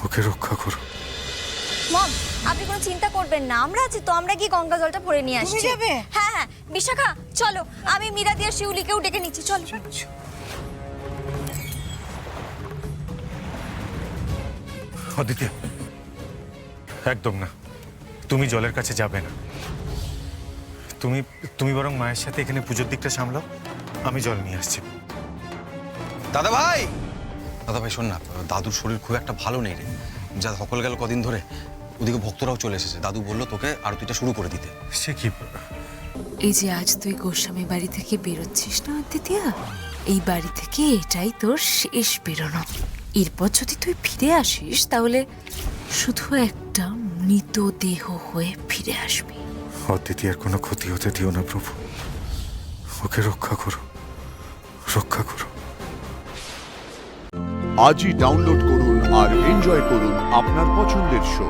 ওকে রক্ষা করো। মম, আপনি কোনো চিন্তা করবেন না, আমরা আছি তো, আমরা গিয়ে গঙ্গা জলটা ভরে নিয়ে আসছি। তুমি যাবে? হ্যাঁ হ্যাঁ, বিশাখা চলো, আমি মীরা দিয়ে শিউলিকেও ডেকে নিচ্ছি, চলো। অদিতি, একদম না, তুমি জলের কাছে যাবে না। তুমি তুমি বরং মায়ের সাথে এখানে পুজোর দিকটা সামলাও, আমি জল নিয়ে আসছি। দাদা ভাই, শোন না, দাদুর শরীর খুব একটা ভালো নেই রে। যা সকল গেল কদিন ধরে, ওদিকে ভক্তরাও চলে এসেছে। দাদু বললো তোকে আরতিটা শুরু করে দিতে। সে কি? এই যে আজ তুই গোস্বামী বাড়ি থেকে বেরোচ্ছিস না অদ্বিতীয়া, এই বাড়ি থেকে এটাই তোর শেষ বেরোনো। এরপর যদি তুই ফিরে আসিস তাহলে শুধু একটা মৃতদেহ হয়ে ফিরে আসবি। অদিতি আর কোনো ক্ষতি হতে দিও না প্রভু, ওকে রক্ষা করো, রক্ষা করো। আজই ডাউনলোড করুন আর এনজয় করুন আপনার পছন্দের শো।